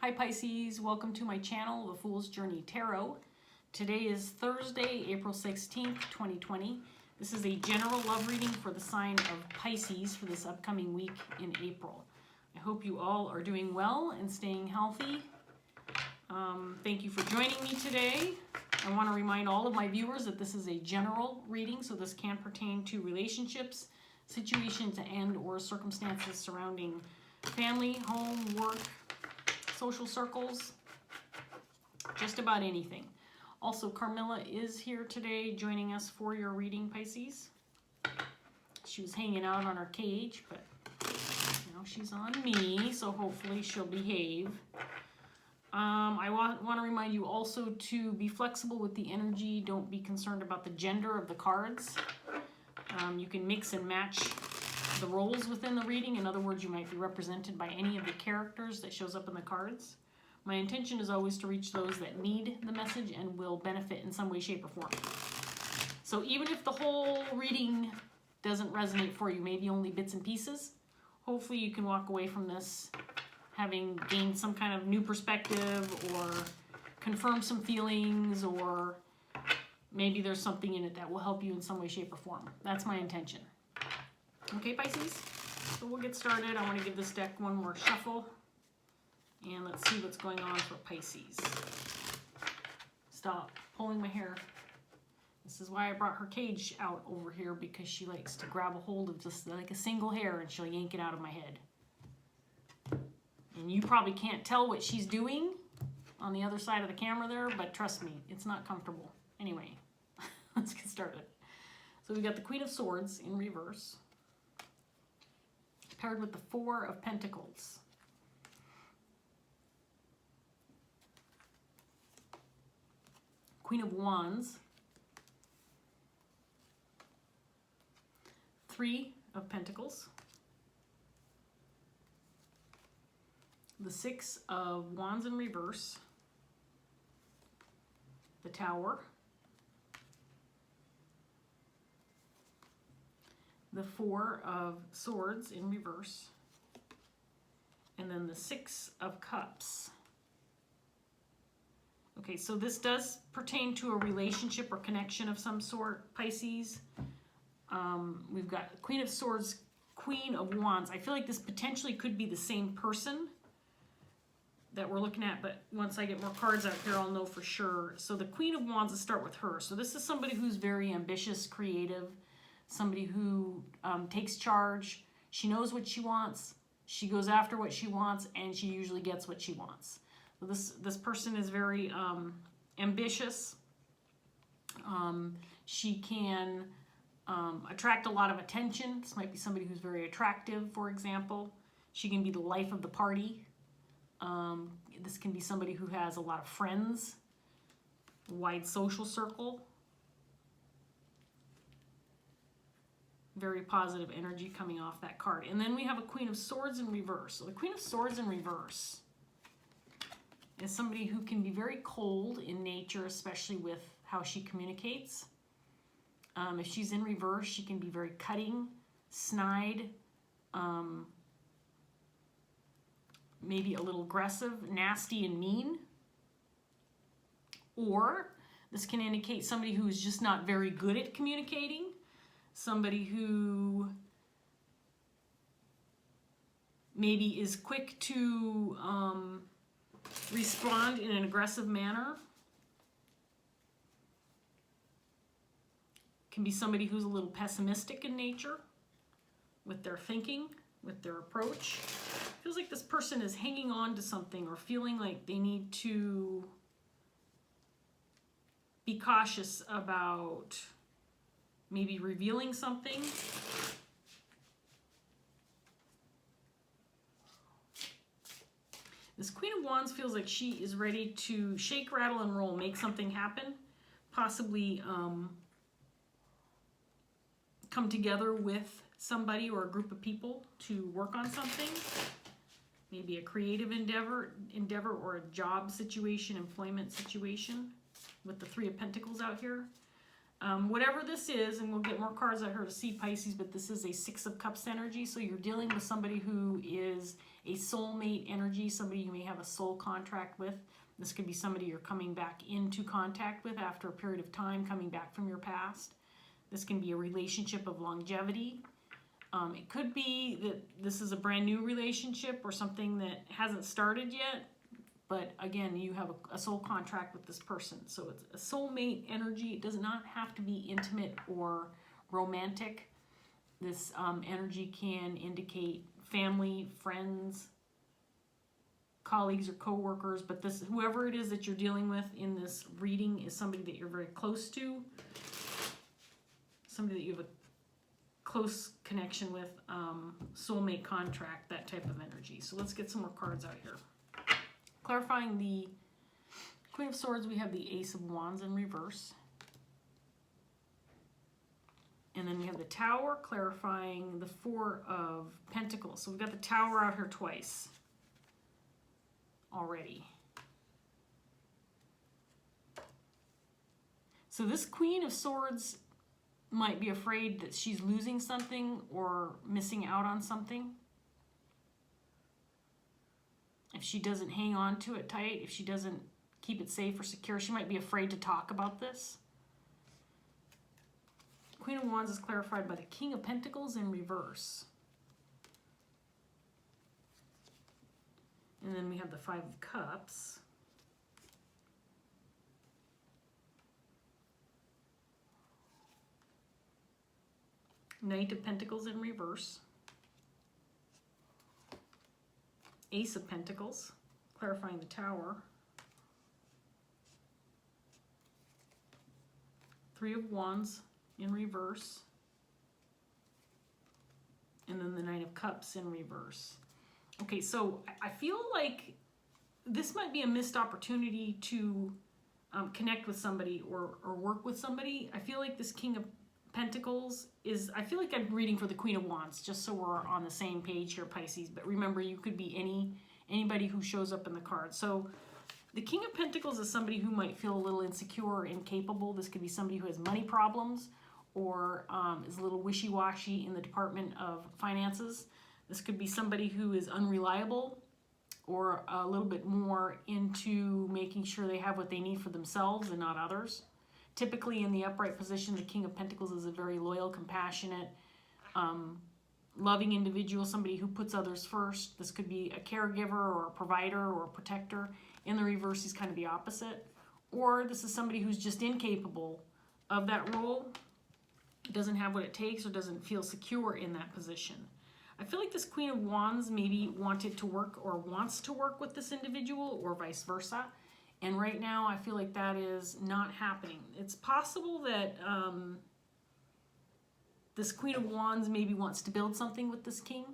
Hi Pisces, welcome to my channel, The Fool's Journey Tarot. Today is Thursday, April 16th, 2020. This is a general love reading for the sign of Pisces for this upcoming week in April. I hope you all are doing well and staying healthy. Thank you for joining me today. I want to remind all of my viewers that this is a general reading, so this can pertain to relationships, situations, and or circumstances surrounding family, home, work, social circles, just about anything. Also, Carmilla is here today joining us for your reading, Pisces. She was hanging out on her cage, but now she's on me, so hopefully she'll behave. I want to remind you also to be flexible with the energy. Don't be concerned about the gender of the cards. You can mix and match the roles within the reading. In other words, you might be represented by any of the characters that shows up in the cards. My intention is always to reach those that need the message and will benefit in some way, shape, or form. So even if the whole reading doesn't resonate for you, maybe only bits and pieces, hopefully you can walk away from this having gained some kind of new perspective or confirm some feelings, or maybe there's something in it that will help you in some way, shape, or form. That's my intention. Okay, Pisces? So we'll get started. I want to give this deck one more shuffle. And let's see what's going on for Pisces. Stop pulling my hair. This is why I brought her cage out over here, because she likes to grab a hold of just like a single hair and she'll yank it out of my head. And you probably can't tell what she's doing on the other side of the camera there, but trust me, it's not comfortable. Anyway, let's get started. So we got the Queen of Swords in reverse, paired with the Four of Pentacles. Queen of Wands, Three of Pentacles, the Six of Wands in reverse, the Tower, the Four of Swords in reverse, and then the Six of Cups. Okay, so this does pertain to a relationship or connection of some sort, Pisces. We've got Queen of Swords, Queen of Wands. I feel like this potentially could be the same person that we're looking at, but once I get more cards out here, I'll know for sure. So the Queen of Wands, let's start with her. So this is somebody who's very ambitious, creative, somebody who takes charge. She knows what she wants. She goes after what she wants, and she usually gets what she wants. So this person is very ambitious. She can attract a lot of attention. This might be somebody who's very attractive, for example. She can be the life of the party. This can be somebody who has a lot of friends, wide social circle. Very positive energy coming off that card. And then we have a Queen of Swords in reverse. So the Queen of Swords in reverse is somebody who can be very cold in nature, especially with how she communicates. If she's in reverse, she can be very cutting, snide, maybe a little aggressive, nasty, and mean. Or this can indicate somebody who is just not very good at communicating, somebody who maybe is quick to respond in an aggressive manner. Can be somebody who's a little pessimistic in nature with their thinking, with their approach. Feels like this person is hanging on to something or feeling like they need to be cautious about maybe revealing something. This Queen of Wands feels like she is ready to shake, rattle, and roll, make something happen, possibly come together with somebody or a group of people to work on something. Maybe a creative endeavor or a job situation, employment situation, with the Three of Pentacles out here. Whatever this is, and we'll get more cards out here to see Pisces, but this is a Six of Cups energy. So you're dealing with somebody who is a soulmate energy, somebody you may have a soul contract with. This could be somebody you're coming back into contact with after a period of time, coming back from your past. This can be a relationship of longevity. It could be that this is a brand new relationship or something that hasn't started yet. But again, you have a soul contract with this person. So it's a soulmate energy. It does not have to be intimate or romantic. This energy can indicate family, friends, colleagues, or co-workers. But this, whoever it is that you're dealing with in this reading is somebody that you're very close to. Somebody that you have a close connection with, soulmate contract, that type of energy. So let's get some more cards out here. Clarifying the Queen of Swords, we have the Ace of Wands in reverse. And then we have the Tower, clarifying the Four of Pentacles. So we've got the Tower out here twice already. So this Queen of Swords might be afraid that she's losing something or missing out on something. If she doesn't hang on to it tight, if she doesn't keep it safe or secure, she might be afraid to talk about this. Queen of Wands is clarified by the King of Pentacles in reverse. And then we have the Five of Cups. Knight of Pentacles in reverse. Ace of Pentacles, clarifying the Tower. Three of Wands in reverse. And then the Nine of Cups in reverse. Okay, so I feel like this might be a missed opportunity to connect with somebody or work with somebody. I feel like this King of Pentacles is, I feel like I'm reading for the Queen of Wands, just so we're on the same page here, Pisces. But remember, you could be anybody who shows up in the card. So the King of Pentacles is somebody who might feel a little insecure or incapable. This could be somebody who has money problems or is a little wishy-washy in the Department of Finances. This could be somebody who is unreliable or a little bit more into making sure they have what they need for themselves and not others. Typically in the upright position, the King of Pentacles is a very loyal, compassionate, loving individual, somebody who puts others first. This could be a caregiver or a provider or a protector. In the reverse, he's kind of the opposite. Or this is somebody who's just incapable of that role, doesn't have what it takes, or doesn't feel secure in that position. I feel like this Queen of Wands maybe wanted to work or wants to work with this individual or vice versa. And right now, I feel like that is not happening. It's possible that this Queen of Wands maybe wants to build something with this king.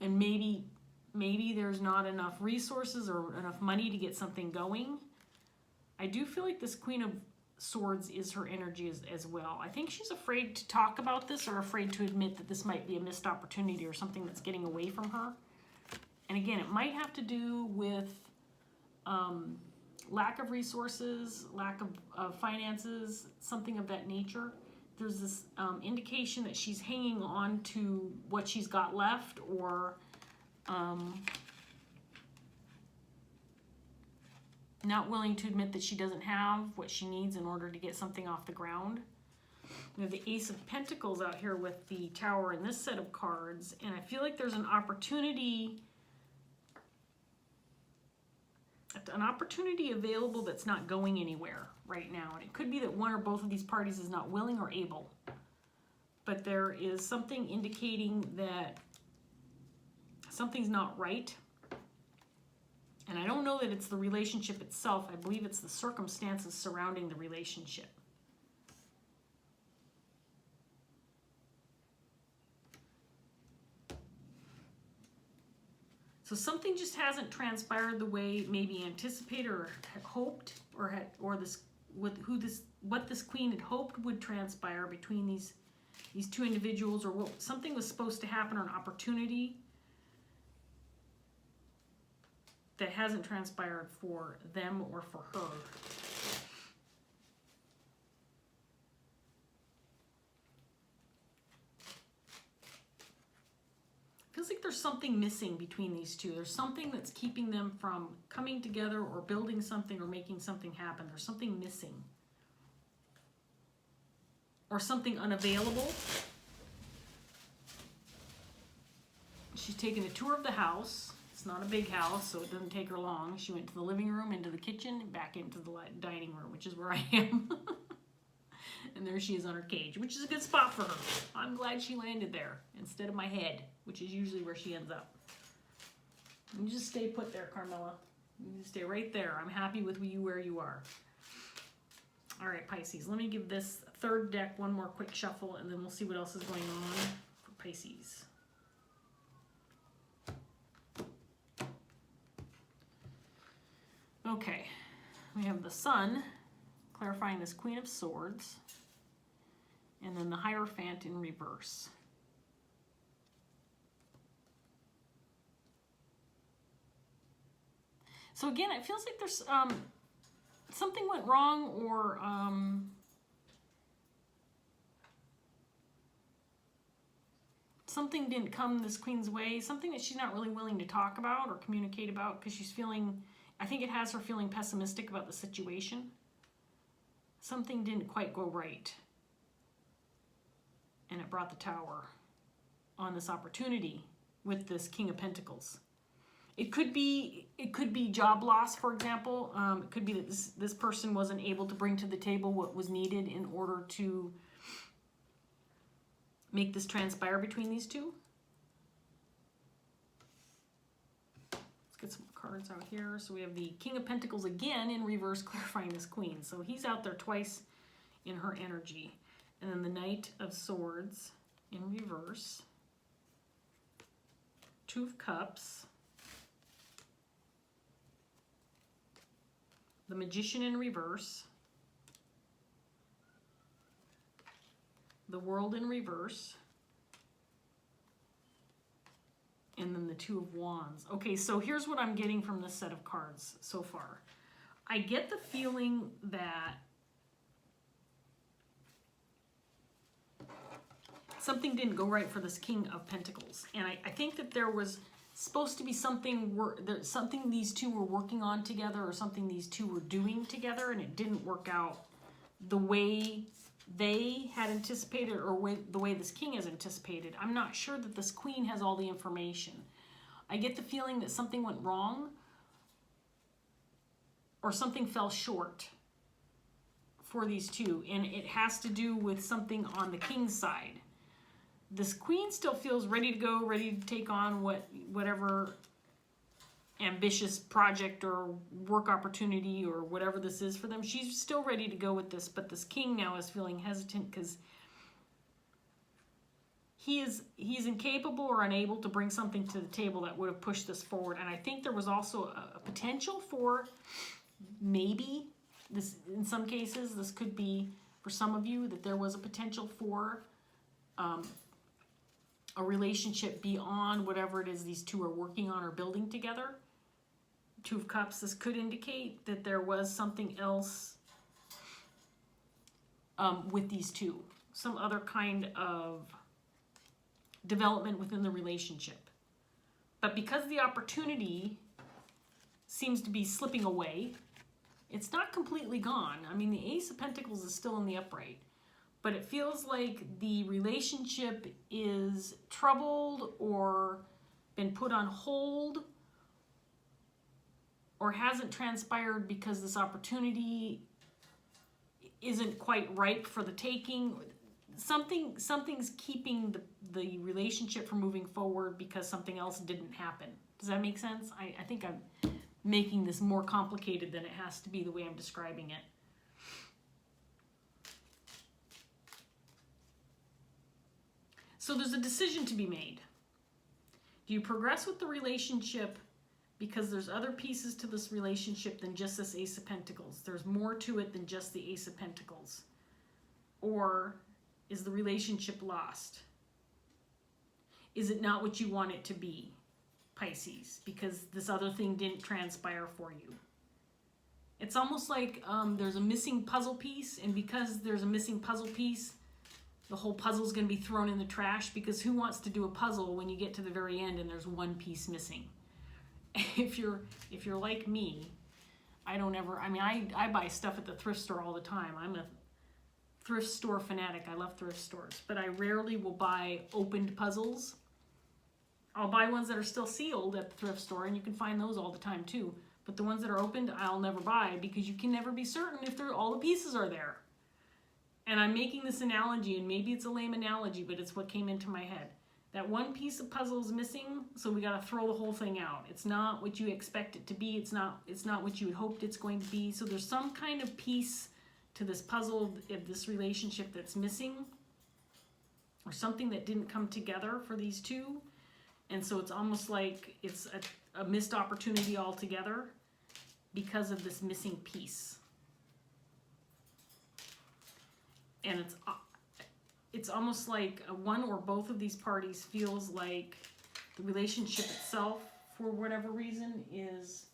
And maybe there's not enough resources or enough money to get something going. I do feel like this Queen of Swords is her energy as well. I think she's afraid to talk about this or afraid to admit that this might be a missed opportunity or something that's getting away from her. And again, it might have to do with lack of resources, lack of finances, something of that nature. There's this indication that she's hanging on to what she's got left, or not willing to admit that she doesn't have what she needs in order to get something off the ground. We have the Ace of Pentacles out here with the Tower in this set of cards, and I feel like there's an opportunity available that's not going anywhere right now. And it could be that one or both of these parties is not willing or able. But there is something indicating that something's not right. And I don't know that it's the relationship itself. I believe it's the circumstances surrounding the relationship. So something just hasn't transpired the way maybe anticipated or had hoped, what this queen had hoped would transpire between these two individuals, or something was supposed to happen, or an opportunity that hasn't transpired for them or for her. something missing between these two. There's something that's keeping them from coming together or building something or making something happen. There's something missing. Or something unavailable. She's taken a tour of the house. It's not a big house, so it doesn't take her long. She went to the living room, into the kitchen, back into the dining room, which is where I am. And there she is on her cage, which is a good spot for her. I'm glad she landed there instead of my head, which is usually where she ends up. You just stay put there, Carmela. You just stay right there. I'm happy with you where you are. All right, Pisces. Let me give this third deck one more quick shuffle, and then we'll see what else is going on for Pisces. Okay, we have the Sun, clarifying this Queen of Swords, and then the Hierophant in reverse. So again, it feels like there's something went wrong, or something didn't come this Queen's way, something that she's not really willing to talk about or communicate about because she's feeling, I think it has her feeling pessimistic about the situation. Something didn't quite go right. And it brought the Tower on this opportunity with this King of Pentacles. It could be job loss, for example. It could be that this person wasn't able to bring to the table what was needed in order to make this transpire between these two. Let's get some cards out here. So we have the King of Pentacles again in reverse, clarifying this Queen. So he's out there twice in her energy. And then the Knight of Swords in reverse. Two of Cups. The Magician in reverse. The World in reverse. And then the Two of Wands. Okay, so here's what I'm getting from this set of cards so far. I get the feeling that something didn't go right for this King of Pentacles. And I think that there was supposed to be something these two were working on together, or something these two were doing together, and it didn't work out the way they had anticipated, or the way this King has anticipated. I'm not sure that this Queen has all the information. I get the feeling that something went wrong, or something fell short for these two, and it has to do with something on the King's side. This Queen still feels ready to go, ready to take on whatever ambitious project or work opportunity or whatever this is for them. She's still ready to go with this, but this King now is feeling hesitant because he's incapable or unable to bring something to the table that would have pushed this forward. And I think there was also a potential for maybe this, in some cases, this could be for some of you, that there was a potential for a relationship beyond whatever it is these two are working on or building together. Two of Cups, this could indicate that there was something else with these two. Some other kind of development within the relationship. But because the opportunity seems to be slipping away, it's not completely gone. I mean, the Ace of Pentacles is still in the upright. But it feels like the relationship is troubled or been put on hold or hasn't transpired because this opportunity isn't quite ripe for the taking. Something's keeping the relationship from moving forward because something else didn't happen. Does that make sense? I think I'm making this more complicated than it has to be the way I'm describing it. So there's a decision to be made. Do you progress with the relationship because there's other pieces to this relationship than just this Ace of Pentacles? There's more to it than just the Ace of Pentacles. Or is the relationship lost? Is it not what you want it to be, Pisces, because this other thing didn't transpire for you? It's almost like there's a missing puzzle piece, and because there's a missing puzzle piece, the whole puzzle's going to be thrown in the trash, because who wants to do a puzzle when you get to the very end and there's one piece missing? If you're like me, I don't ever, I mean, I buy stuff at the thrift store all the time. I'm a thrift store fanatic. I love thrift stores, but I rarely will buy opened puzzles. I'll buy ones that are still sealed at the thrift store, and you can find those all the time too. But the ones that are opened, I'll never buy, because you can never be certain if all the pieces are there. And I'm making this analogy, and maybe it's a lame analogy, but it's what came into my head. That one piece of puzzle is missing, so we got to throw the whole thing out. It's not what you expect it to be. It's not what you had hoped it's going to be. So there's some kind of piece to this puzzle of this relationship that's missing, or something that didn't come together for these two. And so it's almost like it's a missed opportunity altogether because of this missing piece. And it's almost like one or both of these parties feels like the relationship itself, for whatever reason, is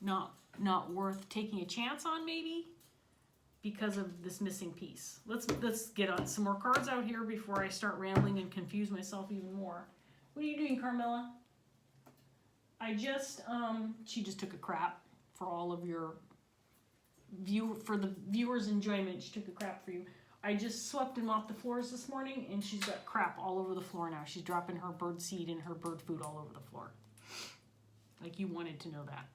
not worth taking a chance on, maybe, because of this missing piece. Let's get on some more cards out here before I start rambling and confuse myself even more. What are you doing, Carmilla? She just took a crap for all of your for the viewers' enjoyment. She took a crap for you. I just swept and mopped the floors this morning, and she's got crap all over the floor now. She's dropping her bird seed and her bird food all over the floor. Like you wanted to know that.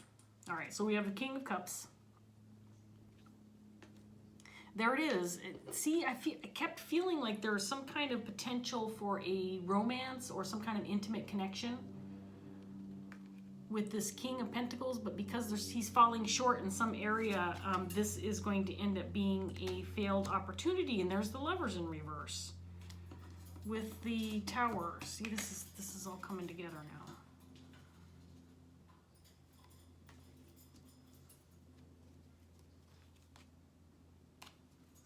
All right, so we have the King of Cups. There it is. See, I kept feeling like there was some kind of potential for a romance or some kind of intimate connection with this King of Pentacles, but because he's falling short in some area, this is going to end up being a failed opportunity. And there's the Lovers in reverse with the Tower. See, this is all coming together now.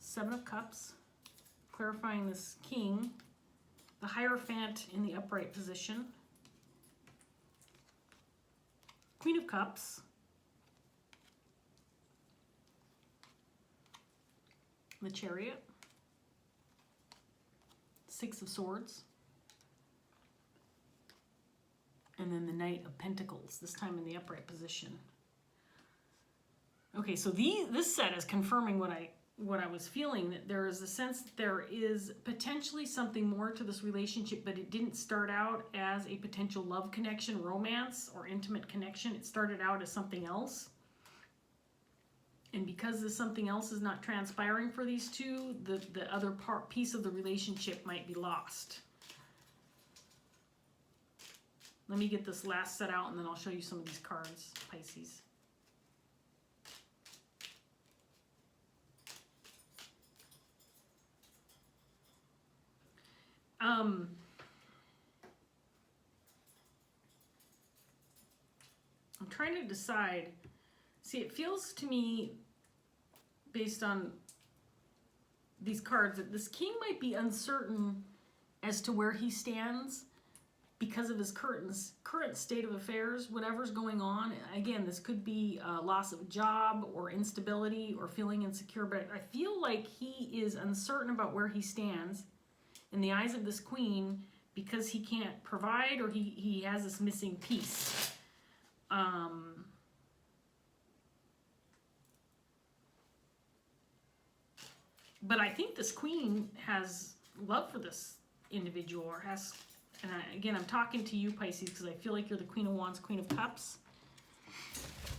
Seven of Cups, clarifying this King, the Hierophant in the upright position, Queen of Cups, the Chariot, Six of Swords, and then the Knight of Pentacles, this time in the upright position. Okay, so this set is confirming what I was feeling, that there is a sense that there is potentially something more to this relationship, but it didn't start out as a potential love connection, romance, or intimate connection. It started out as something else. And because this something else is not transpiring for these two, the other piece of the relationship might be lost. Let me get this last set out, and then I'll show you some of these cards, Pisces. I'm trying to decide. See, it feels to me, based on these cards, that this King might be uncertain as to where he stands because of his current state of affairs, whatever's going on. Again, this could be a loss of job or instability or feeling insecure, but I feel like he is uncertain about where he stands in the eyes of this Queen because he can't provide, or he has this missing piece. But I think this Queen has love for this individual, or has, and again, I'm talking to you, Pisces, because I feel like you're the Queen of Wands, Queen of Cups.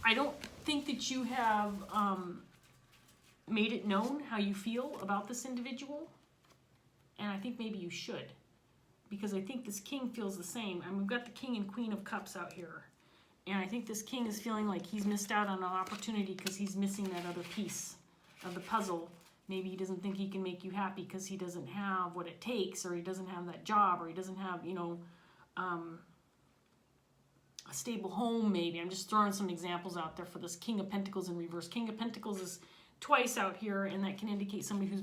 I don't think that you have made it known how you feel about this individual, and I think maybe you should, because I think this King feels the same. And we've got the King and Queen of Cups out here, and I think this King is feeling like he's missed out on an opportunity because he's missing that other piece of the puzzle. Maybe he doesn't think he can make you happy because he doesn't have what it takes, or he doesn't have that job, or he doesn't have, a stable home, maybe. I'm just throwing some examples out there for this King of Pentacles in reverse. King of Pentacles is twice out here, and that can indicate somebody who's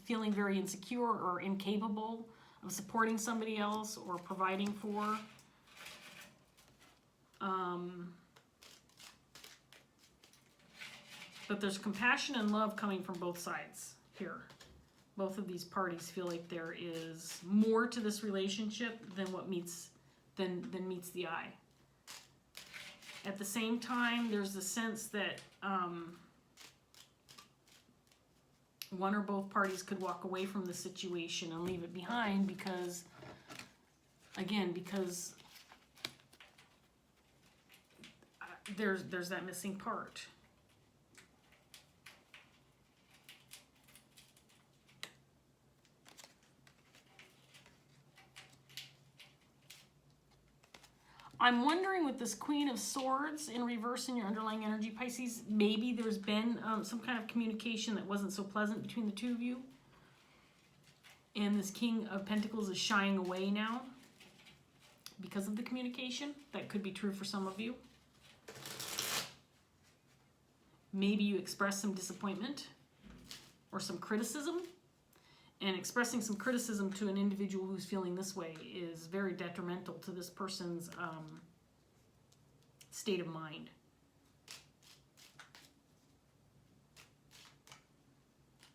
feeling very insecure or incapable of supporting somebody else or providing for. But there's compassion and love coming from both sides here. Both of these parties feel like there is more to this relationship than what meets the eye. At the same time, there's the sense that one or both parties could walk away from the situation and leave it behind because, again, because there's that missing part. I'm wondering with this Queen of Swords in reverse in your underlying energy, Pisces, maybe there's been some kind of communication that wasn't so pleasant between the two of you. And this King of Pentacles is shying away now because of the communication. That could be true for some of you. Maybe you express some disappointment or some criticism. And expressing some criticism to an individual who's feeling this way is very detrimental to this person's state of mind.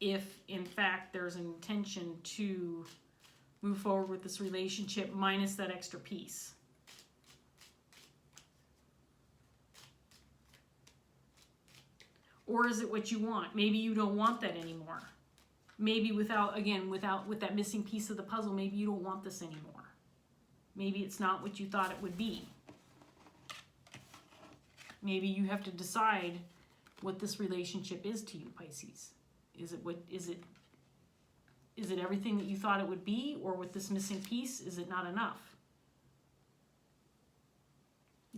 If, in fact, there's an intention to move forward with this relationship minus that extra piece. Or is it what you want? Maybe you don't want that anymore. Maybe with that missing piece of the puzzle, maybe you don't want this anymore. Maybe it's not what you thought it would be. Maybe you have to decide what this relationship is to you, Pisces. Is it everything that you thought it would be, or with this missing piece, is it not enough?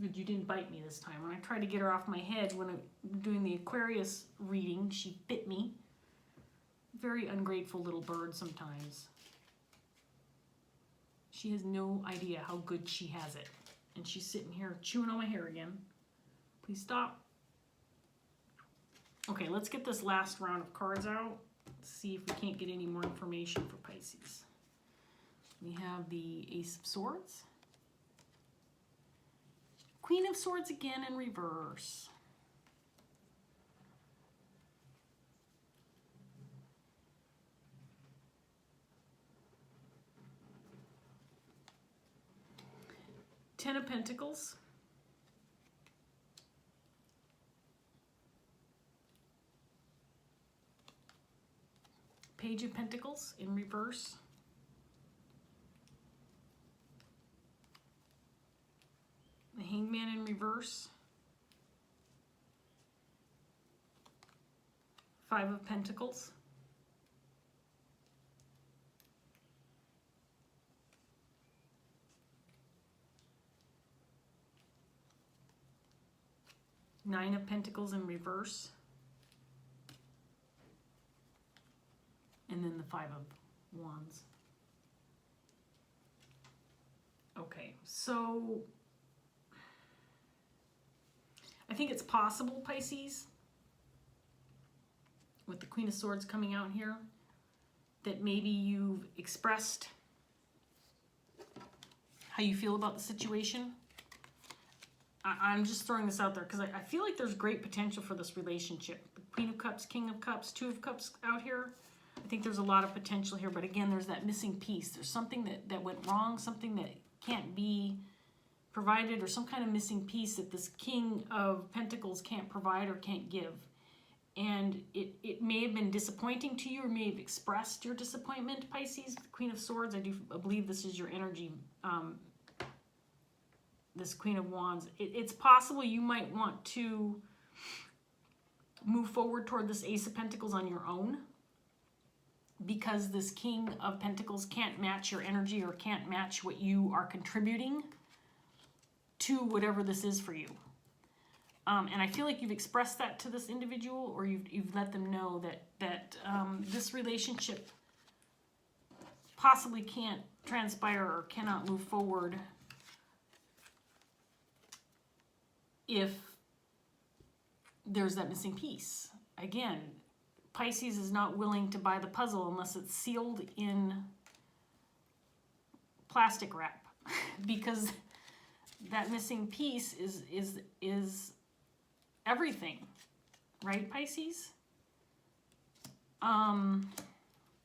Good, you didn't bite me this time. When I tried to get her off my head when I'm doing the Aquarius reading, she bit me. Very ungrateful little bird sometimes. She has no idea how good she has it. And she's sitting here chewing on my hair again. Please stop. Okay, let's get this last round of cards out. Let's see if we can't get any more information for Pisces. We have the Ace of Swords. Queen of Swords again in reverse. Ten of Pentacles. Page of Pentacles in reverse. The Hangman in reverse. Five of Pentacles. Nine of Pentacles in reverse. And then the Five of Wands. Okay, so I think it's possible, Pisces, with the Queen of Swords coming out here, that maybe you've expressed how you feel about the situation. I'm just throwing this out there because I feel like there's great potential for this relationship. The Queen of Cups, King of Cups, Two of Cups out here. I think there's a lot of potential here, but again, there's that missing piece. There's something that went wrong, something that can't be provided, or some kind of missing piece that this King of Pentacles can't provide or can't give. And it may have been disappointing to you, or may have expressed your disappointment, Pisces. The Queen of Swords, I believe this is your energy, this Queen of Wands. It's possible you might want to move forward toward this Ace of Pentacles on your own, because this King of Pentacles can't match your energy or can't match what you are contributing to whatever this is for you. And I feel like you've expressed that to this individual, or you've let them know that this relationship possibly can't transpire or cannot move forward if there's that missing piece. Again, Pisces is not willing to buy the puzzle unless it's sealed in plastic wrap, because that missing piece is everything, right, Pisces?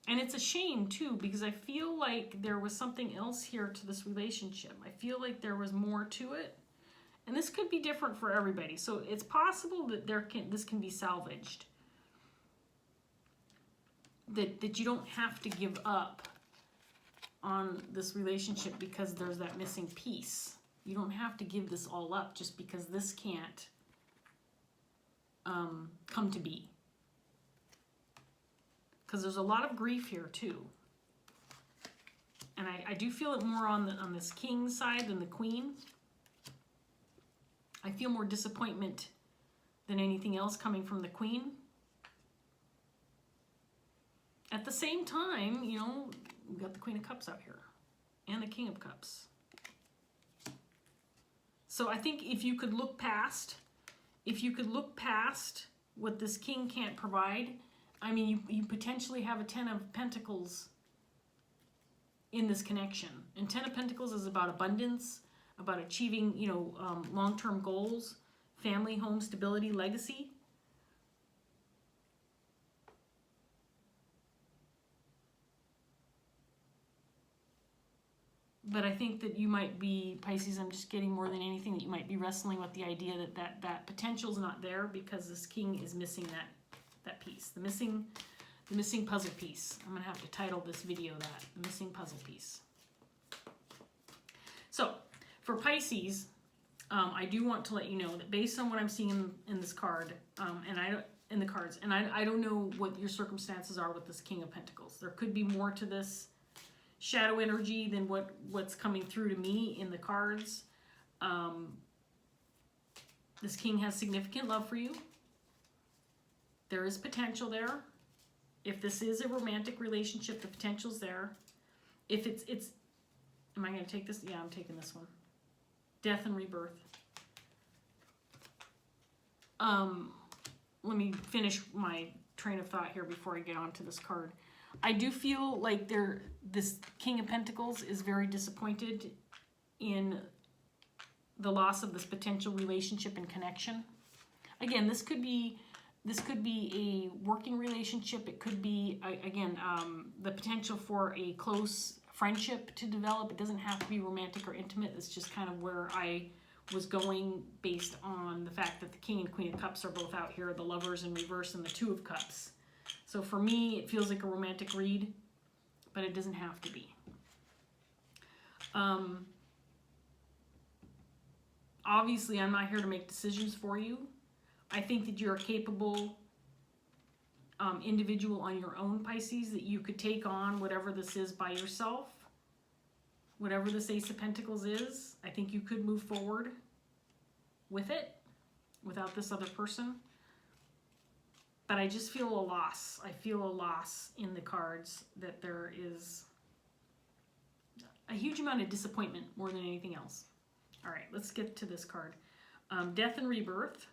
And it's a shame too, because I feel like there was something else here to this relationship. I feel like there was more to it. And this could be different for everybody. So it's possible that this can be salvaged. That you don't have to give up on this relationship because there's that missing piece. You don't have to give this all up just because this can't come to be. Because there's a lot of grief here too. And I do feel it more on this king side than the queen. I feel more disappointment than anything else coming from the queen. At the same time, you know, we've got the Queen of Cups out here and the King of Cups. So I think if you could look past what this king can't provide, I mean, you potentially have a 10 of Pentacles in this connection. And 10 of Pentacles is about abundance, about achieving, you know, long-term goals, family, home, stability, legacy. But I think that you might be, Pisces, I'm just getting more than anything that you might be wrestling with the idea that potential's not there because this king is missing that piece, the missing puzzle piece. I'm gonna have to title this video that, the missing puzzle piece. So for Pisces, I do want to let you know that based on what I'm seeing in this card, in the cards, and I don't know what your circumstances are with this King of Pentacles. There could be more to this shadow energy than what's coming through to me in the cards. This king has significant love for you. There is potential there. If this is a romantic relationship, the potential's there. If it's am I going to take this? Yeah, I'm taking this one. Death and rebirth. Let me finish my train of thought here before I get onto this card. I do feel like this King of Pentacles is very disappointed in the loss of this potential relationship and connection. Again, this could be a working relationship. It could be, again, the potential for a close friendship to develop. It doesn't have to be romantic or intimate. It's just kind of where I was going based on the fact that the King and Queen of Cups are both out here, the Lovers in reverse and the Two of Cups. So for me, it feels like a romantic read, but it doesn't have to be. Obviously, I'm not here to make decisions for you. I think that you're a capable individual on your own, Pisces, that you could take on whatever this is by yourself. Whatever this Ace of Pentacles is, I think you could move forward with it without this other person. But I just feel a loss. I feel a loss in the cards, that there is a huge amount of disappointment more than anything else. All right, let's get to this card. Death and rebirth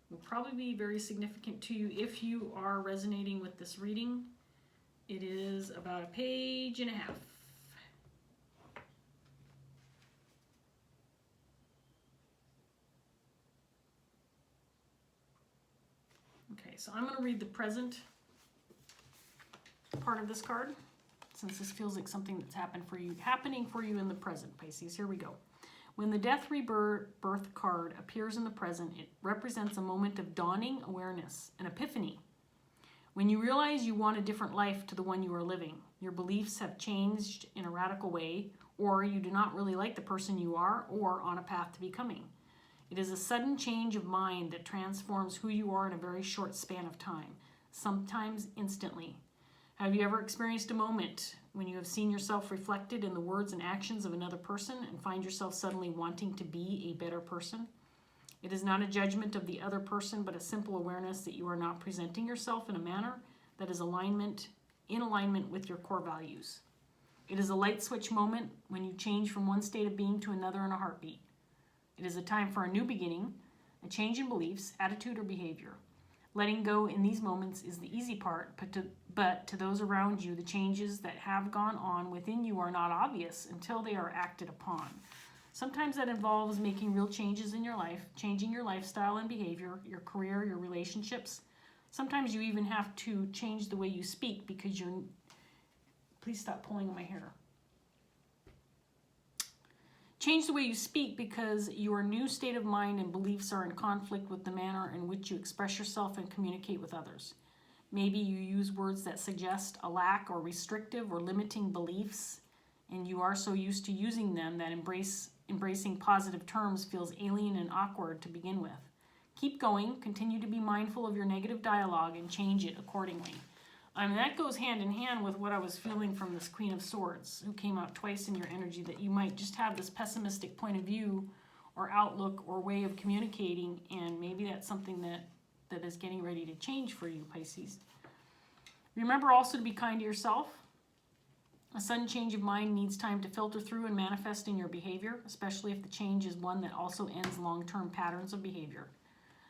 will probably be very significant to you if you are resonating with this reading. It is about a page and a half. Okay, so I'm going to read the present part of this card, since this feels like something that's happening for you in the present, Pisces. Here we go. When the Death Rebirth card appears in the present, it represents a moment of dawning awareness, an epiphany. When you realize you want a different life to the one you are living, your beliefs have changed in a radical way, or you do not really like the person you are or on a path to becoming. It is a sudden change of mind that transforms who you are in a very short span of time, sometimes instantly. Have you ever experienced a moment when you have seen yourself reflected in the words and actions of another person and find yourself suddenly wanting to be a better person? It is not a judgment of the other person, but a simple awareness that you are not presenting yourself in a manner that is in alignment with your core values. It is a light switch moment when you change from one state of being to another in a heartbeat. It is a time for a new beginning, a change in beliefs, attitude, or behavior. Letting go in these moments is the easy part, but to those around you, the changes that have gone on within you are not obvious until they are acted upon. Sometimes that involves making real changes in your life, changing your lifestyle and behavior, your career, your relationships. Sometimes you even have to change the way you speak because you're... Please stop pulling my hair. Change the way you speak because your new state of mind and beliefs are in conflict with the manner in which you express yourself and communicate with others. Maybe you use words that suggest a lack or restrictive or limiting beliefs, and you are so used to using them that embracing positive terms feels alien and awkward to begin with. Keep going, continue to be mindful of your negative dialogue, and change it accordingly. That goes hand in hand with what I was feeling from this Queen of Swords, who came out twice in your energy, that you might just have this pessimistic point of view or outlook or way of communicating, and maybe that's something that is getting ready to change for you, Pisces. Remember also to be kind to yourself. A sudden change of mind needs time to filter through and manifest in your behavior, especially if the change is one that also ends long-term patterns of behavior.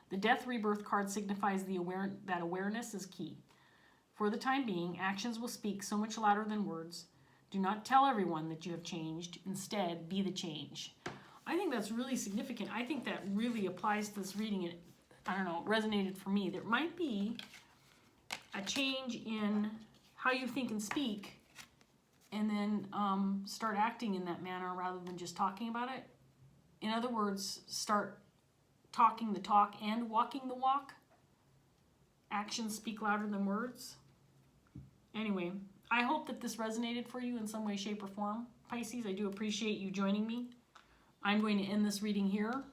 The Death Rebirth card signifies that awareness is key. For the time being, actions will speak so much louder than words. Do not tell everyone that you have changed. Instead, be the change. I think that's really significant. I think that really applies to this reading. It, I don't know, it resonated for me. There might be a change in how you think and speak, and then start acting in that manner rather than just talking about it. In other words, start talking the talk and walking the walk. Actions speak louder than words. Anyway, I hope that this resonated for you in some way, shape, or form. Pisces, I do appreciate you joining me. I'm going to end this reading here.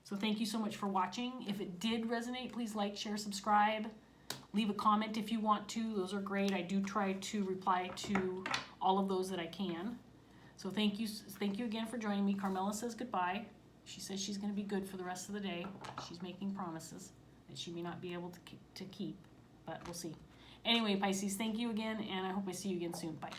So thank you so much for watching. If it did resonate, please like, share, subscribe. Leave a comment if you want to. Those are great. I do try to reply to all of those that I can. So thank you again for joining me. Carmela says goodbye. She says she's going to be good for the rest of the day. She's making promises that she may not be able to keep, but we'll see. Anyway, Pisces, thank you again, and I hope I see you again soon. Bye.